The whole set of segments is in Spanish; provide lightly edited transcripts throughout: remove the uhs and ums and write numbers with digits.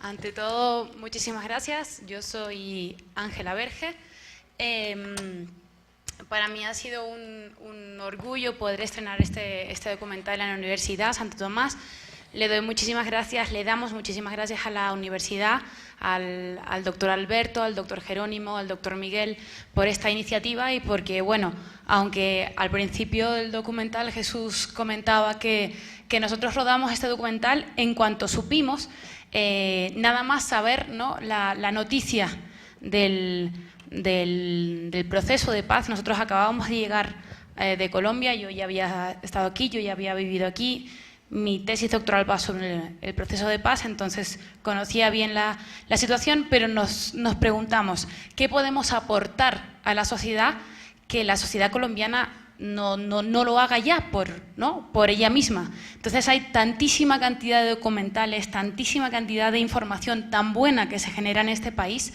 Ante todo, muchísimas gracias. Yo soy Ángela Verge. Para mí ha sido un orgullo poder estrenar este documental en la Universidad Santo Tomás. Le doy muchísimas gracias, le damos muchísimas gracias a la universidad, al doctor Alberto, al doctor Jerónimo, al doctor Miguel por esta iniciativa y porque, bueno, aunque al principio del documental Jesús comentaba que nosotros rodamos este documental en cuanto supimos, nada más saber, ¿no?, la noticia del proceso de paz. Nosotros acabábamos de llegar de Colombia, yo ya había estado aquí, yo ya había vivido aquí. Mi tesis doctoral va sobre el proceso de paz, entonces conocía bien la situación, pero nos preguntamos ¿qué podemos aportar a la sociedad que la sociedad colombiana no lo haga ya por ella misma? Entonces hay tantísima cantidad de documentales, tantísima cantidad de información tan buena que se genera en este país,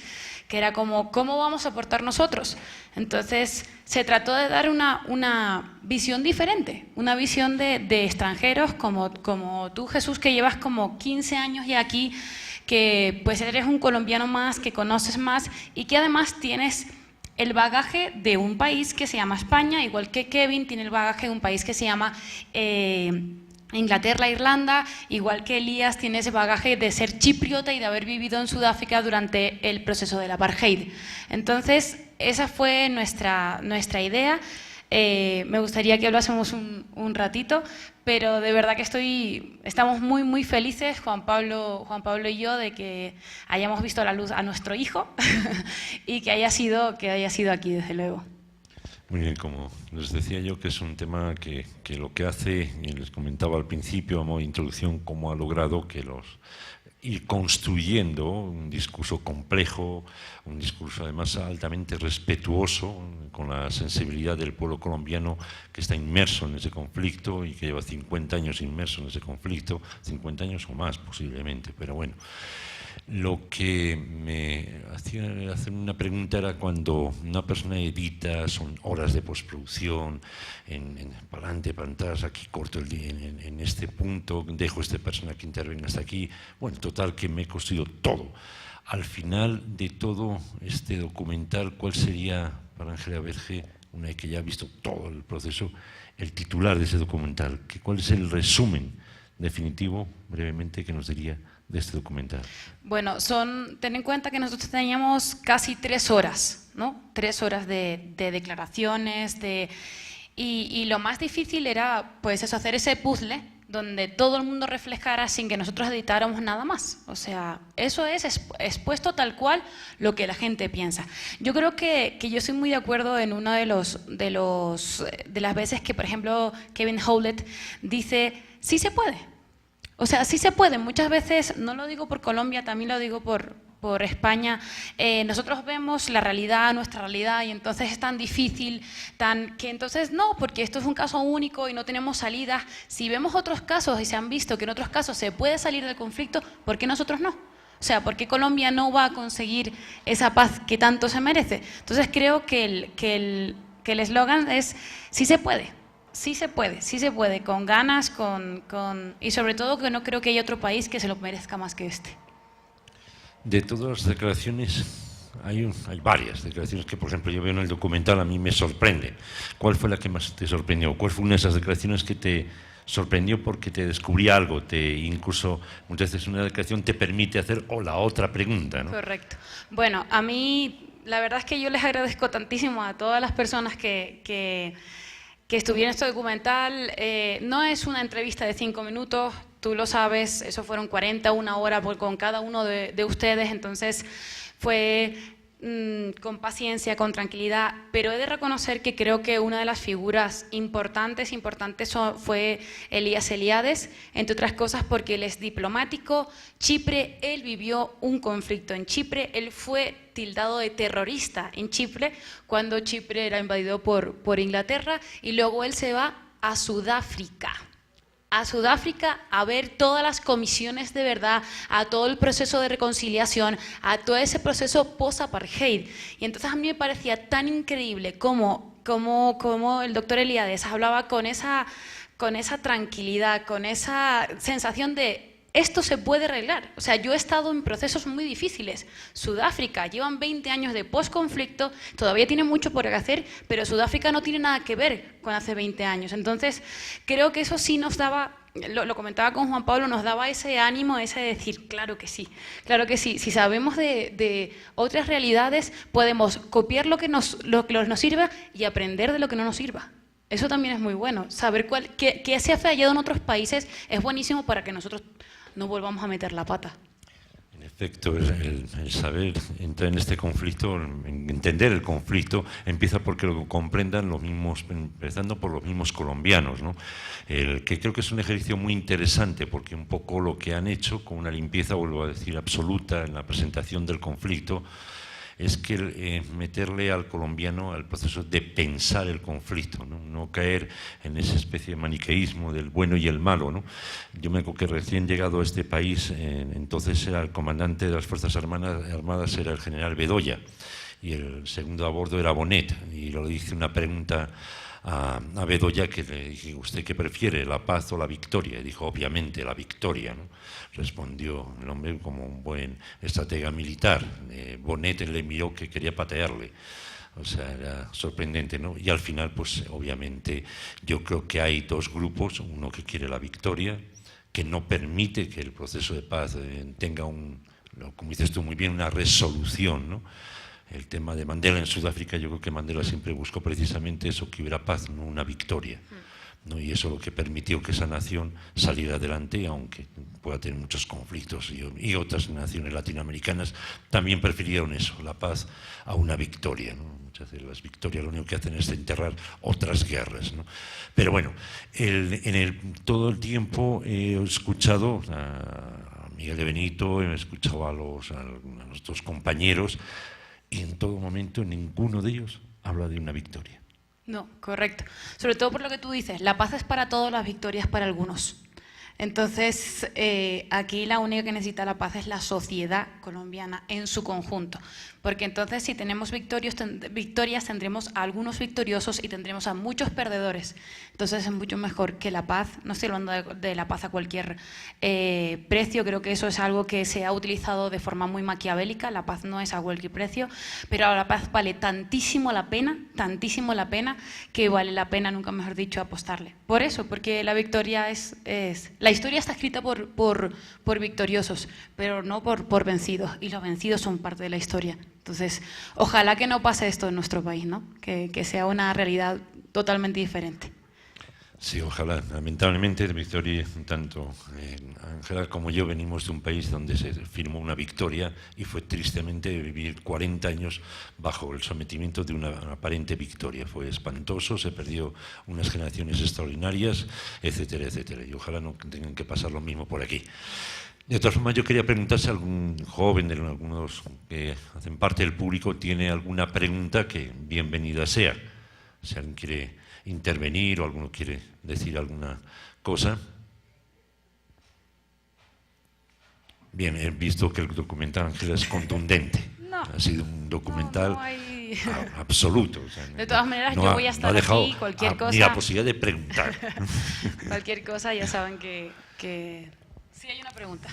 que era como, ¿cómo vamos a aportar nosotros? Entonces se trató de dar una visión diferente, una visión de extranjeros como tú, Jesús, que llevas como 15 años ya aquí, que pues eres un colombiano más, que conoces más y que además tienes el bagaje de un país que se llama España, igual que Kevin tiene el bagaje de un país que se llama Inglaterra, Irlanda, igual que Elías tiene ese bagaje de ser chipriota y de haber vivido en Sudáfrica durante el proceso del apartheid. Entonces, esa fue nuestra idea. Me gustaría que hablásemos un ratito, pero de verdad que estamos muy, muy felices, Juan Pablo y yo, de que hayamos visto la luz a nuestro hijo y que haya sido aquí, desde luego. Muy bien, como les decía yo, que es un tema que lo que hace, y les comentaba al principio, a modo de introducción, cómo ha logrado que ir construyendo un discurso complejo, un discurso además altamente respetuoso con la sensibilidad del pueblo colombiano que está inmerso en ese conflicto y que lleva 50 años inmerso en ese conflicto, 50 años o más posiblemente, pero bueno. Lo que me hacía hacer una pregunta era cuando una persona edita, son horas de postproducción, para adelante, para atrás, aquí corto el día en este punto, dejo a esta persona que intervenga hasta aquí. Bueno, total, que me he construido todo. Al final de todo este documental, ¿cuál sería para Ángela Verge, una vez que ya ha visto todo el proceso, el titular de ese documental? ¿Cuál es el resumen definitivo, brevemente, que nos diría de este documental? Bueno, ten en cuenta que nosotros teníamos casi 3 horas, ¿no? 3 horas de declaraciones, y lo más difícil era pues eso, hacer ese puzzle donde todo el mundo reflejara sin que nosotros editáramos nada más. O sea, eso es expuesto tal cual lo que la gente piensa. Yo creo que yo estoy muy de acuerdo en una de las veces que, por ejemplo, Kevin Howlett dice, sí se puede. O sea, sí se puede. Muchas veces, no lo digo por Colombia, también lo digo por España, nosotros vemos la realidad, nuestra realidad, y entonces es tan difícil, que entonces no, porque esto es un caso único y no tenemos salidas. Si vemos otros casos y se han visto que en otros casos se puede salir del conflicto, ¿por qué nosotros no? O sea, ¿por qué Colombia no va a conseguir esa paz que tanto se merece? Entonces creo que el eslogan es sí se puede. Sí se puede, con ganas, y sobre todo que no creo que haya otro país que se lo merezca más que este. De todas las declaraciones, hay varias declaraciones que, por ejemplo, yo veo en el documental, a mí me sorprenden. ¿Cuál fue la que más te sorprendió? ¿Cuál fue una de esas declaraciones que te sorprendió porque te descubrí algo? Incluso muchas veces una declaración te permite hacer la otra pregunta, ¿no? Correcto. Bueno, a mí la verdad es que yo les agradezco tantísimo a todas las personas que estuvieron en este documental. No es una entrevista de 5 minutos, tú lo sabes, eso fueron 40, 1 hora con cada uno de ustedes, entonces fue con paciencia, con tranquilidad, pero he de reconocer que creo que una de las figuras importantes fue Elías Eliades, entre otras cosas porque él es diplomático. Chipre, él vivió un conflicto en Chipre, él fue tildado de terrorista en Chipre cuando Chipre era invadido por Inglaterra, y luego él se va a Sudáfrica a ver todas las comisiones de verdad, a todo el proceso de reconciliación, a todo ese proceso post-apartheid. Y entonces a mí me parecía tan increíble cómo el doctor Eliades hablaba con esa tranquilidad, con esa sensación de esto se puede arreglar. O sea, yo he estado en procesos muy difíciles. Sudáfrica, llevan 20 años de posconflicto, todavía tiene mucho por hacer, pero Sudáfrica no tiene nada que ver con hace 20 años. Entonces, creo que eso sí nos daba, lo comentaba con Juan Pablo, nos daba ese ánimo, ese de decir, claro que sí, si sabemos de otras realidades, podemos copiar lo que nos sirva y aprender de lo que no nos sirva. Eso también es muy bueno. Saber qué se ha fallado en otros países es buenísimo para que nosotros no volvamos a meter la pata. En efecto, el saber entrar en este conflicto, entender el conflicto, empieza porque lo comprendan los mismos, empezando por los mismos colombianos, ¿no? Que creo que es un ejercicio muy interesante, porque un poco lo que han hecho, con una limpieza, vuelvo a decir, absoluta en la presentación del conflicto, es que meterle al colombiano al proceso de pensar el conflicto, no caer en esa especie de maniqueísmo del bueno y el malo, ¿no? Yo me acuerdo que recién llegado a este país, entonces era el comandante de las Fuerzas Armadas era el general Bedoya, y el segundo a bordo era Bonet, y le hice una pregunta a Bedoya, que le dije, ¿usted qué prefiere, la paz o la victoria? Y dijo, obviamente, la victoria, ¿no? Respondió el hombre como un buen estratega militar. Bonet le miró que quería patearle. O sea, era sorprendente, ¿no? Y al final, pues obviamente, yo creo que hay dos grupos, uno que quiere la victoria, que no permite que el proceso de paz tenga como dices tú muy bien, una resolución, ¿no? El tema de Mandela en Sudáfrica, yo creo que Mandela siempre buscó precisamente eso, que hubiera paz, no una victoria, ¿no? Y eso es lo que permitió que esa nación saliera adelante, aunque pueda tener muchos conflictos, y otras naciones latinoamericanas también prefirieron eso, la paz a una victoria, ¿no? Muchas veces las victorias lo único que hacen es enterrar otras guerras, ¿no? Pero bueno, todo el tiempo he escuchado a Miguel de Benito, he escuchado a nuestros compañeros, y en todo momento ninguno de ellos habla de una victoria. No, correcto. Sobre todo por lo que tú dices, la paz es para todos, las victorias para algunos. Entonces, aquí la única que necesita la paz es la sociedad colombiana en su conjunto. Porque entonces, si tenemos victorias, tendremos a algunos victoriosos y tendremos a muchos perdedores. Entonces, es mucho mejor que la paz, no estoy hablando de la paz a cualquier precio, creo que eso es algo que se ha utilizado de forma muy maquiavélica, la paz no es a cualquier precio, pero la paz vale tantísimo la pena, que vale la pena, nunca mejor dicho, apostarle. Por eso, porque la victoria la historia está escrita por victoriosos, pero no por vencidos, y los vencidos son parte de la historia. Entonces, ojalá que no pase esto en nuestro país, ¿no? Que sea una realidad totalmente diferente. Sí, ojalá. Lamentablemente, Victoria, tanto Ángela como yo venimos de un país donde se firmó una victoria y fue tristemente vivir 40 años bajo el sometimiento de una aparente victoria. Fue espantoso, se perdió unas generaciones extraordinarias, etcétera, etcétera. Y ojalá no tengan que pasar lo mismo por aquí. De todas formas, yo quería preguntar si algún joven, algunos que hacen parte del público, tiene alguna pregunta, que bienvenida sea. Si alguien quiere intervenir o alguno quiere decir alguna cosa. Bien, he visto que el documental, Ángela, es contundente. No, ha sido un documental no hay... absoluto. O sea, de todas maneras, yo voy a estar aquí, cualquier cosa... Ni la posibilidad de preguntar. Cualquier cosa, ya saben que... Sí, hay una pregunta.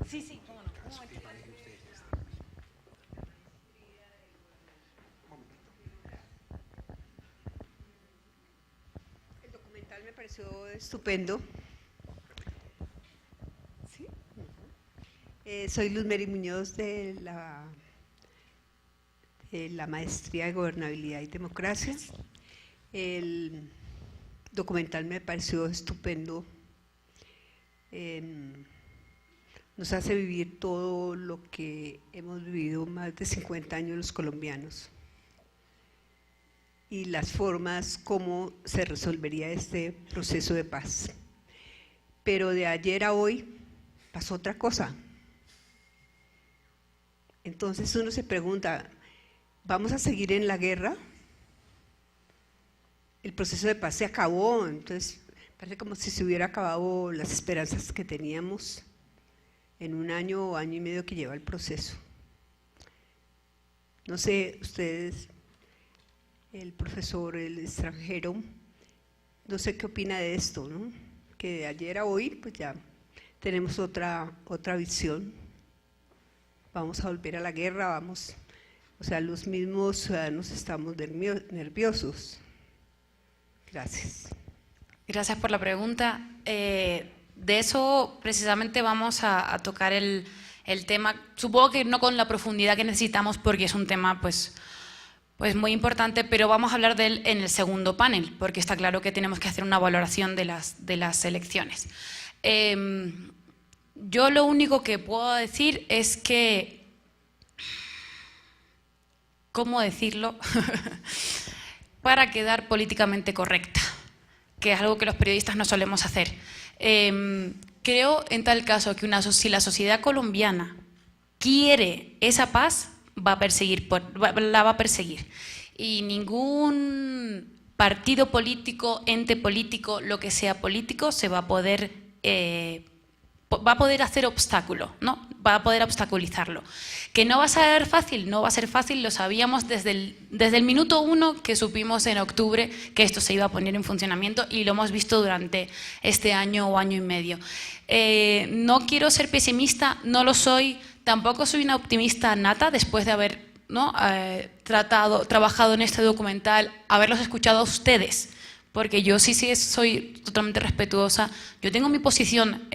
Sí, cómo no. Un momentito. El documental me pareció estupendo. ¿Sí? Soy Luz Mary Muñoz de la Maestría de Gobernabilidad y Democracia. El documental me pareció estupendo. Nos hace vivir todo lo que hemos vivido más de 50 años los colombianos y las formas como se resolvería este proceso de paz. Pero de ayer a hoy pasó otra cosa. Entonces uno se pregunta, ¿vamos a seguir en la guerra? El proceso de paz se acabó, entonces parece como si se hubiera acabado las esperanzas que teníamos en un año o año y medio que lleva el proceso. No sé, ustedes, el profesor, el extranjero, No sé qué opina de esto, ¿no? Que de ayer a hoy, pues ya tenemos otra visión. Vamos a volver a la guerra, o sea, los mismos ciudadanos estamos nerviosos. Gracias. Gracias por la pregunta. De eso precisamente vamos a tocar el tema, supongo que no con la profundidad que necesitamos porque es un tema pues muy importante, pero vamos a hablar de él en el segundo panel, porque está claro que tenemos que hacer una valoración de las elecciones. Yo lo único que puedo decir es que, ¿cómo decirlo? Para quedar políticamente correcta, que es algo que los periodistas no solemos hacer. Creo en tal caso que si la sociedad colombiana quiere esa paz, la va a perseguir. Y ningún partido político, ente político, lo que sea político, se va a poder hacer obstáculo, ¿no? Va a poder obstaculizarlo. ¿Que no va a ser fácil? No va a ser fácil, lo sabíamos desde el minuto 1 que supimos en octubre que esto se iba a poner en funcionamiento y lo hemos visto durante este año o año y medio. No quiero ser pesimista, no lo soy, tampoco soy una optimista nata después de haber trabajado en este documental, haberlos escuchado a ustedes. Porque yo sí soy totalmente respetuosa. Yo tengo mi posición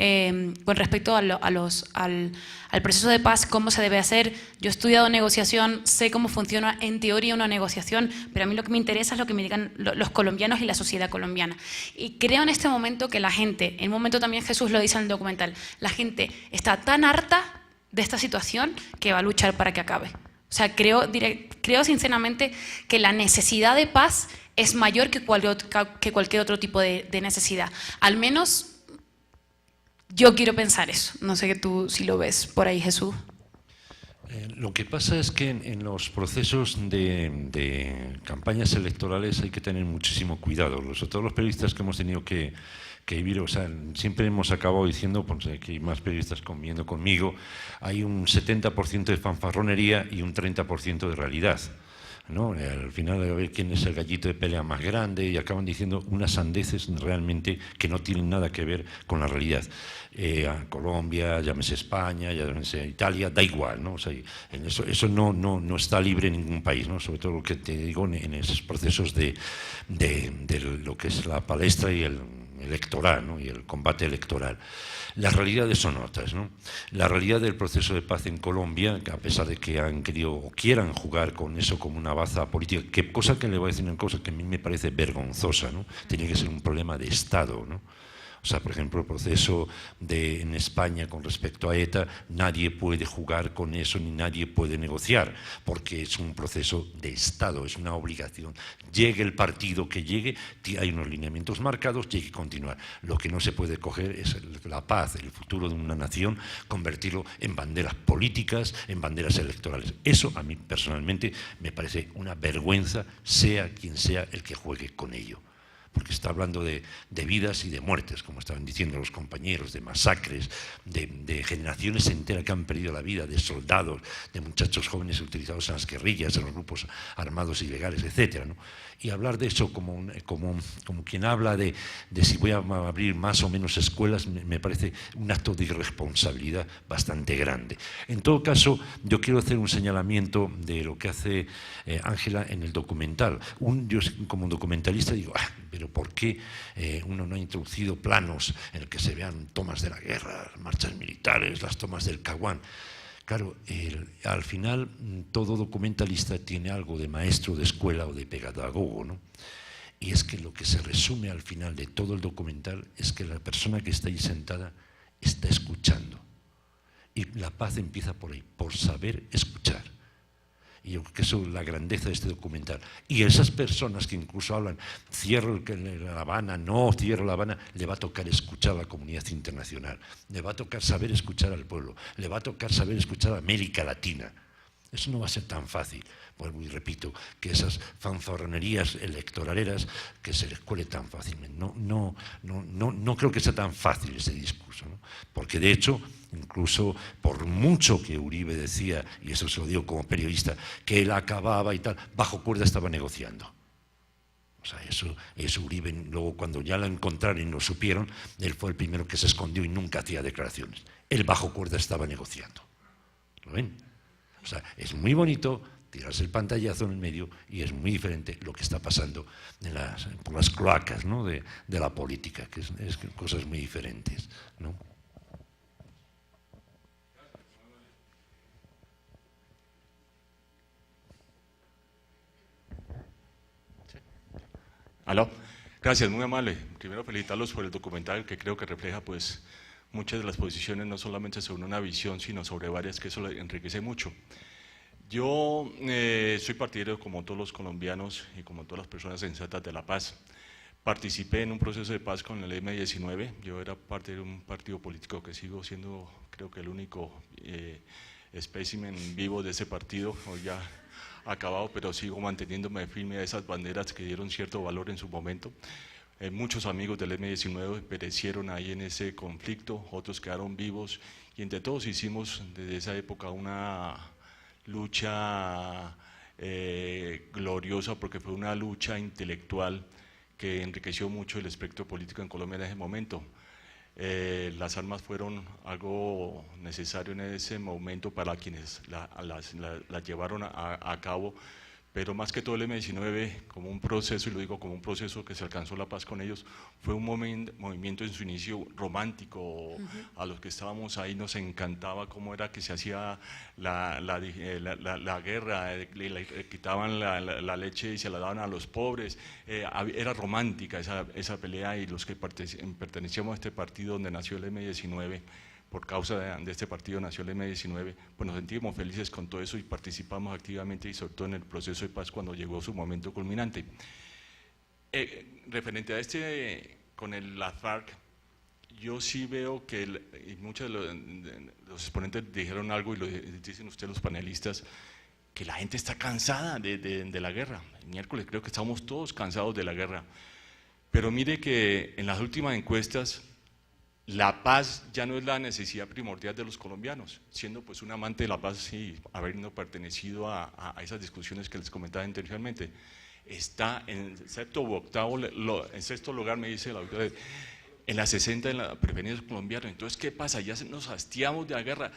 con respecto al proceso de paz, cómo se debe hacer. Yo he estudiado negociación, sé cómo funciona en teoría una negociación, pero a mí lo que me interesa es lo que me digan los colombianos y la sociedad colombiana. Y creo en este momento que la gente, en un momento también Jesús lo dice en el documental, la gente está tan harta de esta situación que va a luchar para que acabe. O sea, creo sinceramente que la necesidad de paz es mayor que cualquier otro tipo de necesidad. Al menos yo quiero pensar eso. No sé que tú si lo ves por ahí, Jesús. Lo que pasa es que en los procesos de campañas electorales hay que tener muchísimo cuidado. Todos los periodistas que hemos tenido que vivir, o sea, siempre hemos acabado diciendo, pues que hay más periodistas conviviendo conmigo, hay un 70% de fanfarronería y un 30% de realidad, ¿no? Al final a ver quién es el gallito de pelea más grande y acaban diciendo unas sandeces realmente que no tienen nada que ver con la realidad. A Colombia, llámese España, llámese Italia, da igual, ¿no? O sea, eso no está libre en ningún país, ¿no? Sobre todo lo que te digo en esos procesos de lo que es la palestra y el electoral, ¿no? Y el combate electoral. Las realidades son otras, ¿no? La realidad del proceso de paz en Colombia, que a pesar de que han querido o quieran jugar con eso como una baza política, cosa que le voy a decir una cosa que a mí me parece vergonzosa, ¿no? Tiene que ser un problema de Estado, ¿no? O sea, por ejemplo, el proceso en España con respecto a ETA, nadie puede jugar con eso ni nadie puede negociar, porque es un proceso de Estado, es una obligación. Llegue el partido que llegue, hay unos lineamientos marcados y hay que continuar. Lo que no se puede coger es la paz, el futuro de una nación, convertirlo en banderas políticas, en banderas electorales. Eso a mí personalmente me parece una vergüenza, sea quien sea el que juegue con ello. Porque está hablando de vidas y de muertes, como estaban diciendo los compañeros, de masacres, de generaciones enteras que han perdido la vida, de soldados, de muchachos jóvenes utilizados en las guerrillas, en los grupos armados ilegales, etcétera, ¿no? Y hablar de eso como quien habla de si voy a abrir más o menos escuelas, me parece un acto de irresponsabilidad bastante grande. En todo caso, yo quiero hacer un señalamiento de lo que hace Ángela en el documental. Yo como documentalista digo, pero ¿por qué uno no ha introducido planos en el que se vean tomas de la guerra, marchas militares, las tomas del Caguán? Claro, al final todo documentalista tiene algo de maestro de escuela o de pedagogo, ¿no? Y es que lo que se resume al final de todo el documental es que la persona que está ahí sentada está escuchando. Y la paz empieza por ahí, por saber escuchar. Y yo creo que eso es la grandeza de este documental. Y esas personas que incluso hablan, cierro La Habana, no cierro La Habana, le va a tocar escuchar a la comunidad internacional, le va a tocar saber escuchar al pueblo, le va a tocar saber escuchar a América Latina. Eso no va a ser tan fácil. Vuelvo y repito, que esas fanfarronerías electoraleras que se les cuele tan fácilmente. No creo que sea tan fácil ese discurso, ¿no? Porque de hecho, incluso por mucho que Uribe decía, y eso se lo digo como periodista, que él acababa y tal, bajo cuerda estaba negociando. O sea, eso Uribe, luego cuando ya lo encontraron y lo supieron, él fue el primero que se escondió y nunca hacía declaraciones. Él bajo cuerda estaba negociando. ¿Lo ven? O sea, es muy bonito tirarse el pantallazo en el medio y es muy diferente lo que está pasando por las cloacas, ¿no?, de la política, que es cosas muy diferentes, ¿no? Aló, gracias, muy amable. Primero felicitarlos por el documental que creo que refleja pues muchas de las posiciones, no solamente sobre una visión, sino sobre varias, que eso le enriquece mucho. Yo soy partidario, como todos los colombianos y como todas las personas sensatas, de la paz. Participé en un proceso de paz con la M-19, yo era parte de un partido político que sigo siendo, creo que el único espécimen vivo de ese partido, hoy ya acabado, pero sigo manteniéndome firme a esas banderas que dieron cierto valor en su momento. Muchos amigos del M-19 perecieron ahí en ese conflicto, otros quedaron vivos y entre todos hicimos desde esa época una lucha gloriosa, porque fue una lucha intelectual que enriqueció mucho el espectro político en Colombia en ese momento. Las armas fueron algo necesario en ese momento para quienes las llevaron a cabo, pero más que todo el M-19 como un proceso, y lo digo como un proceso que se alcanzó la paz con ellos, fue un movimiento en su inicio romántico. A los que estábamos ahí nos encantaba cómo era que se hacía la guerra, le quitaban la leche y se la daban a los pobres. Era romántica esa pelea, y los que pertenecíamos a este partido donde nació el M-19, por causa de este partido nació el M-19, pues nos sentimos felices con todo eso y participamos activamente, y sobre todo en el proceso de paz cuando llegó su momento culminante. Referente a con la FARC, yo sí veo que, y muchos de los exponentes dijeron algo, y lo dicen ustedes los panelistas, que la gente está cansada de la guerra. El miércoles creo que estamos todos cansados de la guerra, pero mire que en las últimas encuestas la paz ya no es la necesidad primordial de los colombianos, siendo pues un amante de la paz y habiendo pertenecido a esas discusiones que les comentaba anteriormente. Está en sexto lugar, me dice la doctora, en la 60 en la preferencia de los colombianos. Entonces, ¿qué pasa? Ya nos hastiamos de la guerra.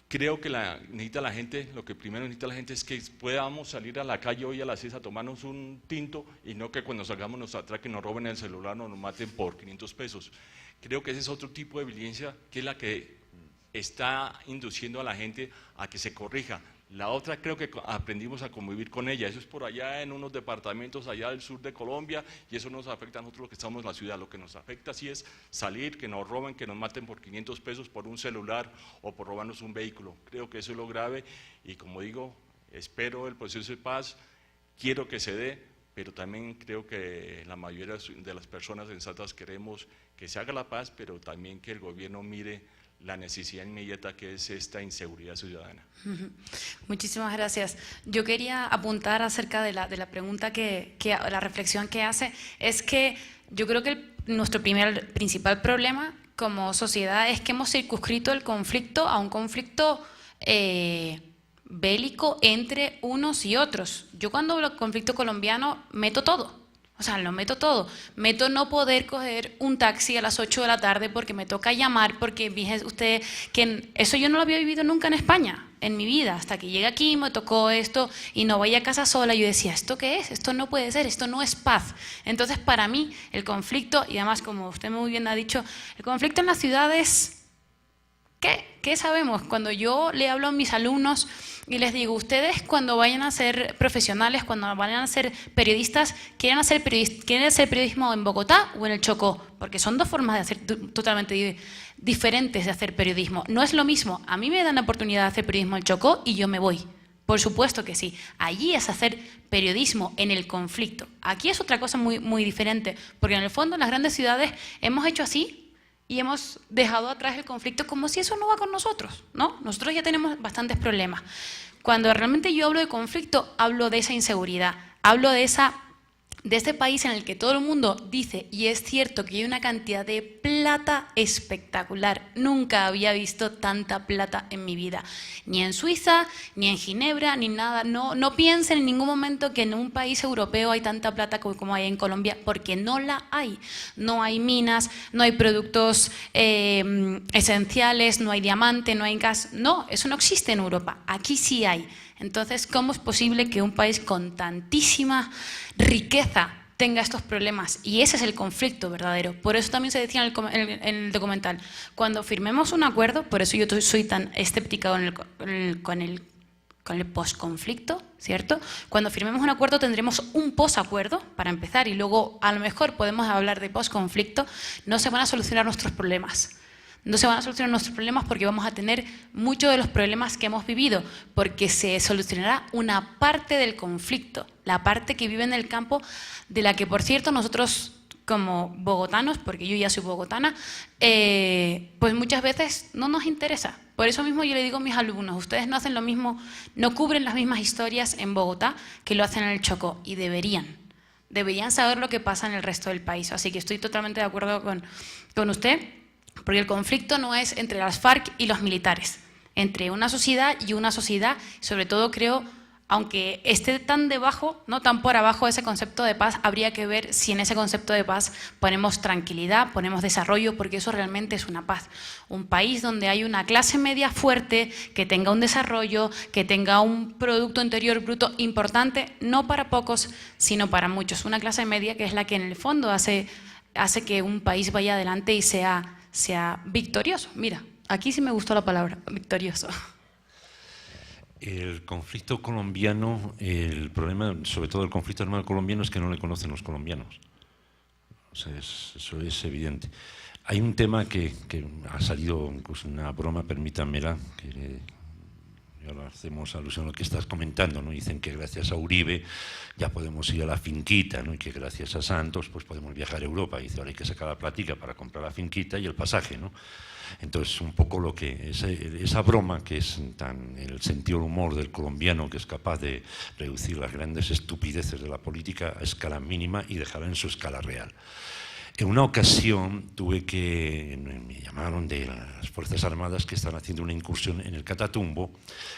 Creo que necesita la gente, lo que primero necesita la gente es que podamos salir a la calle hoy a las 6 a tomarnos un tinto, y no que cuando salgamos nos atraquen, nos roben el celular, nos maten por 500 pesos. Creo que ese es otro tipo de violencia, que es la que está induciendo a la gente a que se corrija. La otra creo que aprendimos a convivir con ella, eso es por allá en unos departamentos allá del sur de Colombia, y eso nos afecta a nosotros los que estamos en la ciudad. Lo que nos afecta sí es salir, que nos roben, que nos maten por 500 pesos por un celular o por robarnos un vehículo. Creo que eso es lo grave, y como digo, espero el proceso de paz, quiero que se dé, pero también creo que la mayoría de las personas sensatas queremos que se haga la paz, pero también que el gobierno mire la necesidad inmediata que es esta inseguridad ciudadana. Muchísimas gracias. Yo quería apuntar acerca de la pregunta la reflexión que hace, es que yo creo que nuestro principal problema como sociedad es que hemos circunscrito el conflicto a un conflicto bélico entre unos y otros. Yo cuando hablo de conflicto colombiano meto todo. O sea, lo meto todo. Meto no poder coger un taxi a las 8 de la tarde porque me toca llamar, porque fíjese usted que eso yo no lo había vivido nunca en España, en mi vida. Hasta que llegué aquí me tocó esto y no voy a casa sola. Yo decía, ¿esto qué es? Esto no puede ser, esto no es paz. Entonces, para mí, el conflicto, y además, como usted muy bien ha dicho, el conflicto en las ciudades, ¿qué sabemos? Cuando yo le hablo a mis alumnos y les digo, ustedes cuando vayan a ser profesionales, cuando vayan a ser periodistas, ¿quieren hacer periodismo en Bogotá o en el Chocó? Porque son dos formas de hacer totalmente diferentes de hacer periodismo. No es lo mismo. A mí me dan la oportunidad de hacer periodismo en el Chocó y yo me voy. Por supuesto que sí. Allí es hacer periodismo en el conflicto. Aquí es otra cosa muy, muy diferente, porque en el fondo en las grandes ciudades hemos hecho así, y hemos dejado atrás el conflicto como si eso no va con nosotros, ¿no? Nosotros ya tenemos bastantes problemas. Cuando realmente yo hablo de conflicto, hablo de esa inseguridad, hablo de de este país en el que todo el mundo dice, y es cierto, que hay una cantidad de plata espectacular. Nunca había visto tanta plata en mi vida, ni en Suiza, ni en Ginebra, ni nada. No piensen en ningún momento que en un país europeo hay tanta plata como hay en Colombia, porque no la hay. No hay minas, no hay productos esenciales, no hay diamante, no hay gas. No, eso no existe en Europa. Aquí sí hay. Entonces, ¿cómo es posible que un país con tantísima riqueza tenga estos problemas? Y ese es el conflicto verdadero. Por eso también se decía en el documental, cuando firmemos un acuerdo, por eso yo soy tan escéptica con el posconflicto, ¿cierto? Cuando firmemos un acuerdo tendremos un posacuerdo, para empezar, y luego a lo mejor podemos hablar de posconflicto. No se van a solucionar nuestros problemas. No se van a solucionar nuestros problemas porque vamos a tener muchos de los problemas que hemos vivido, porque se solucionará una parte del conflicto, la parte que vive en el campo, de la que, por cierto, nosotros como bogotanos, porque yo ya soy bogotana, pues muchas veces no nos interesa. Por eso mismo yo le digo a mis alumnos, ustedes no hacen lo mismo, no cubren las mismas historias en Bogotá que lo hacen en el Chocó, y deberían saber lo que pasa en el resto del país. Así que estoy totalmente de acuerdo con usted. Porque el conflicto no es entre las FARC y los militares, entre una sociedad y una sociedad. Sobre todo creo, aunque esté tan debajo, no tan por abajo de ese concepto de paz, habría que ver si en ese concepto de paz ponemos tranquilidad, ponemos desarrollo, porque eso realmente es una paz. Un país donde hay una clase media fuerte, que tenga un desarrollo, que tenga un Producto Interior Bruto importante, no para pocos, sino para muchos. Una clase media que es la que en el fondo hace que un país vaya adelante y sea victorioso. Mira, aquí sí me gustó la palabra, victorioso. El conflicto colombiano, el problema, sobre todo el conflicto armado colombiano, es que no le conocen los colombianos. O sea, eso es evidente. Hay un tema que ha salido, incluso una broma, permítanmela, que ahora hacemos alusión a lo que estás comentando, ¿no? Dicen que gracias a Uribe ya podemos ir a la finquita, ¿no? Y que gracias a Santos pues podemos viajar a Europa. Y dice, ahora hay que sacar la plática para comprar la finquita y el pasaje, ¿no? Entonces, un poco lo que esa broma, que es tan el sentido del humor del colombiano, que es capaz de reducir las grandes estupideces de la política a escala mínima y dejarla en su escala real. En una ocasión me llamaron de las Fuerzas Armadas que estaban haciendo una incursión en el Catatumbo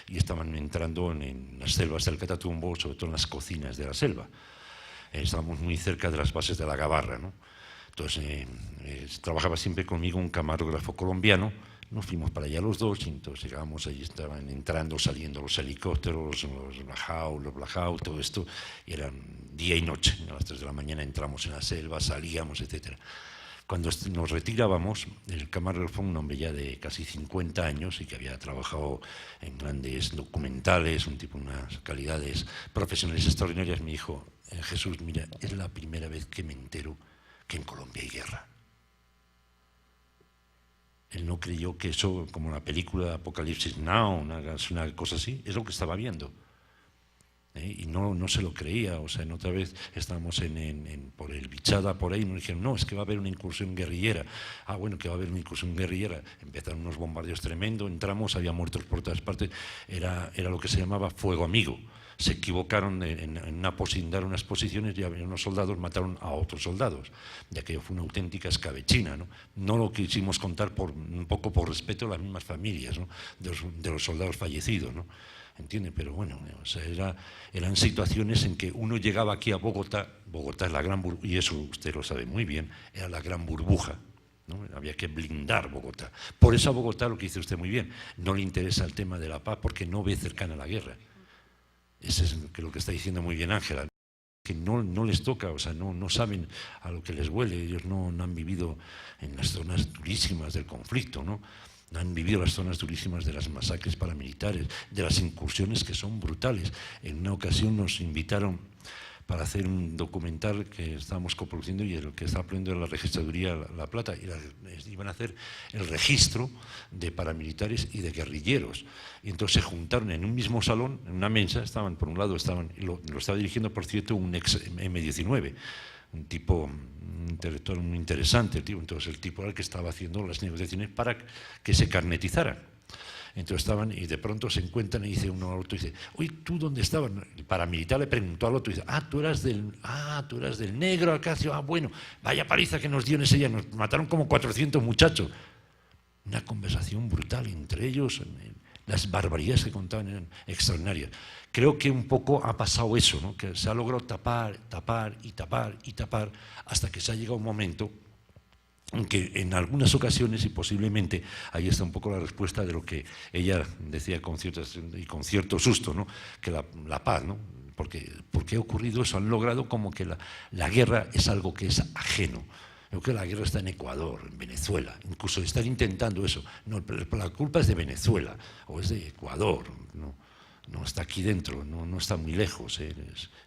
y estaban entrando en las selvas del Catatumbo, sobre todo en las cocinas de la selva. Estábamos muy cerca de las bases de la Gabarra, ¿no? Entonces, trabajaba siempre conmigo un camarógrafo colombiano. Nos fuimos para allá los dos y entonces llegamos, allí estaban entrando, saliendo los helicópteros, los Blajau, todo esto, y eran día y noche. A las 3 de la mañana entramos en la selva, salíamos, etc. Cuando nos retirábamos, el camarógrafo, un hombre ya de casi 50 años y que había trabajado en grandes documentales, un tipo, unas calidades profesionales extraordinarias, me dijo, Jesús, mira, es la primera vez que me entero que en Colombia hay guerra. Él no creyó que eso, como la película Apocalipsis Now, una cosa así, es lo que estaba viendo. Y no se lo creía. O sea, en otra vez estábamos por el Bichada, por ahí, y nos dijeron, no, es que va a haber una incursión guerrillera. Ah, bueno, que va a haber una incursión guerrillera. Empezaron unos bombardeos tremendos, entramos, había muertos por todas partes. Era lo que se llamaba fuego amigo. Se equivocaron en dar unas posiciones y unos soldados mataron a otros soldados, ya que fue una auténtica escabechina, ¿no? No lo quisimos contar un poco por respeto a las mismas familias, ¿no? de los soldados fallecidos, ¿no? ¿Entiende? Pero bueno, o sea, eran situaciones en que uno llegaba aquí a Bogotá es la gran burbuja, y eso usted lo sabe muy bien, era la gran burbuja, ¿no? Había que blindar Bogotá. Por eso a Bogotá, lo que dice usted muy bien, no le interesa el tema de la paz porque no ve cercana la guerra. Eso es lo que está diciendo muy bien Ángela, que no les toca, o sea, no saben a lo que les huele. Ellos no han vivido en las zonas durísimas del conflicto, no han vivido las zonas durísimas de las masacres paramilitares, de las incursiones que son brutales. En una ocasión nos invitaron para hacer un documental que estábamos coproduciendo y el que estaba poniendo en la registraduría La Plata, y iban a hacer el registro de paramilitares y de guerrilleros. Y entonces se juntaron en un mismo salón, en una mesa, por un lado y lo estaba dirigiendo, por cierto, un ex M19, un tipo, un intelectual muy interesante, tío. Entonces el tipo era el que estaba haciendo las negociaciones para que se carnetizaran. Entonces estaban y de pronto se encuentran y dice uno al otro, dice, oye, ¿tú dónde estabas? El paramilitar le preguntó al otro, y dice, tú eras del negro Acacio, bueno, vaya paliza que nos dio en ese día, nos mataron como 400 muchachos. Una conversación brutal entre ellos, las barbaridades que contaban eran extraordinarias. Creo que un poco ha pasado eso, ¿no? Que se ha logrado tapar hasta que se ha llegado un momento en que en algunas ocasiones, y posiblemente ahí está un poco la respuesta de lo que ella decía con cierto susto, ¿no? Que la paz, ¿no? Porque ha ocurrido eso, han logrado como que la guerra es algo que es ajeno. Creo que la guerra está en Ecuador, en Venezuela, incluso están intentando eso. No, la culpa es de Venezuela o es de Ecuador, no está aquí dentro, no está muy lejos,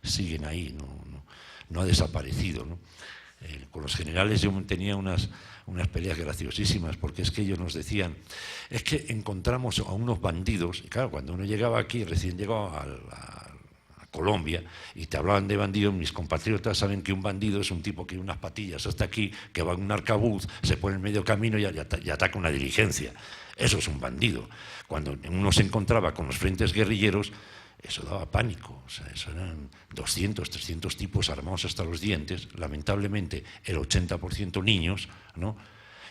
siguen ahí, no ha desaparecido, ¿no? Con los generales yo tenía unas peleas graciosísimas, porque es que ellos nos decían, es que encontramos a unos bandidos, y claro, cuando uno llegaba aquí, recién llegó a Colombia, y te hablaban de bandidos, mis compatriotas saben que un bandido es un tipo que tiene unas patillas hasta aquí, que va en un arcabuz, se pone en medio camino y ataca una diligencia. Eso es un bandido. Cuando uno se encontraba con los frentes guerrilleros, eso daba pánico, o sea, eso eran 200, 300 tipos armados hasta los dientes, lamentablemente el 80% niños, ¿no?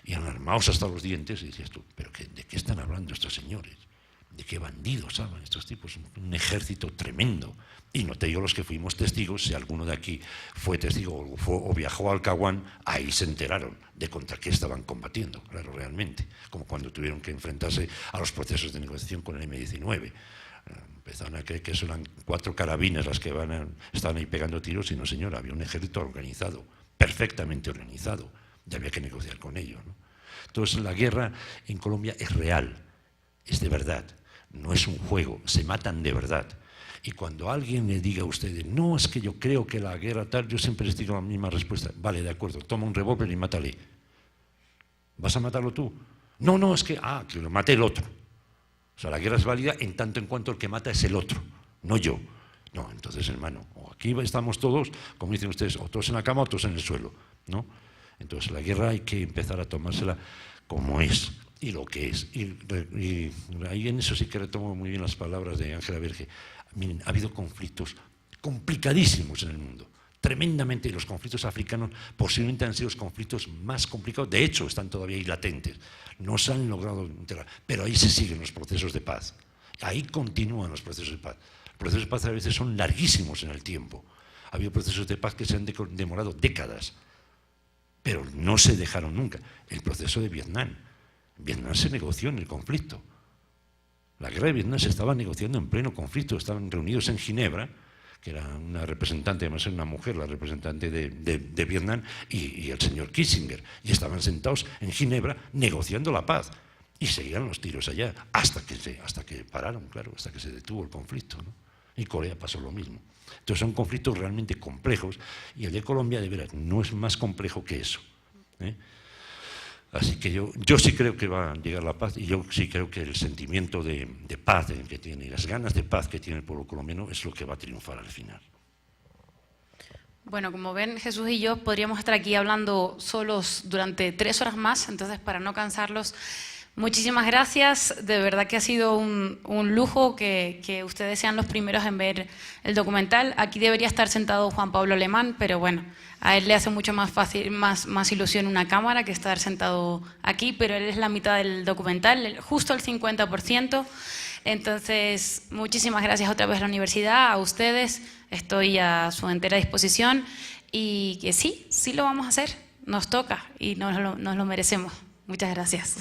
Y armados hasta los dientes, y dices tú, ¿pero de qué están hablando estos señores? ¿De qué bandidos hablan estos tipos? Un ejército tremendo. Y noté yo los que fuimos testigos, si alguno de aquí fue testigo o viajó a Alcahuán, ahí se enteraron de contra qué estaban combatiendo, claro, realmente, como cuando tuvieron que enfrentarse a los procesos de negociación con el M-19. Empezaron a creer que eso eran 4 carabinas las que estaban ahí pegando tiros, y no, señor, había un ejército organizado, perfectamente organizado, y había que negociar con ellos, ¿no? Entonces la guerra en Colombia es real, es de verdad, no es un juego, se matan de verdad. Y cuando alguien le diga a ustedes, no, es que yo creo que la guerra tal, yo siempre les digo la misma respuesta, vale, de acuerdo, toma un revólver y mátale. ¿Vas a matarlo tú? No, es que lo mate el otro. O sea, la guerra es válida en tanto en cuanto el que mata es el otro, no yo. No, entonces, hermano, o aquí estamos todos, como dicen ustedes, o todos en la cama o todos en el suelo, ¿no? Entonces la guerra hay que empezar a tomársela como es y lo que es. Y ahí en eso sí que retomo muy bien las palabras de Ángela Verge. Miren, ha habido conflictos complicadísimos en el mundo, tremendamente, y los conflictos africanos posiblemente han sido los conflictos más complicados, de hecho están todavía ahí latentes, no se han logrado enterrar, pero ahí se siguen los procesos de paz, ahí continúan los procesos de paz. Los procesos de paz a veces son larguísimos en el tiempo, ha habido procesos de paz que se han demorado décadas, pero no se dejaron nunca. El proceso de Vietnam se negoció en el conflicto. La guerra de Vietnam se estaba negociando en pleno conflicto, estaban reunidos en Ginebra, que era una representante, además era una mujer, la representante de Vietnam, y el señor Kissinger, y estaban sentados en Ginebra negociando la paz, y seguían los tiros allá, hasta que pararon, claro, hasta que se detuvo el conflicto, ¿no? Y Corea pasó lo mismo. Entonces son conflictos realmente complejos, y el de Colombia, de veras, no es más complejo que eso, ¿eh? Así que yo sí creo que va a llegar la paz, y yo sí creo que el sentimiento de paz que tiene y las ganas de paz que tiene el pueblo colombiano es lo que va a triunfar al final. Bueno, como ven, Jesús y yo podríamos estar aquí hablando solos durante 3 horas más, entonces para no cansarlos, muchísimas gracias. De verdad que ha sido un lujo que ustedes sean los primeros en ver el documental. Aquí debería estar sentado Juan Pablo Alemán, pero bueno, a él le hace mucho más fácil, más ilusión una cámara que estar sentado aquí, pero él es la mitad del documental, justo el 50%. Entonces, muchísimas gracias otra vez a la universidad, a ustedes, estoy a su entera disposición, y que sí lo vamos a hacer, nos toca y nos lo merecemos. Muchas gracias.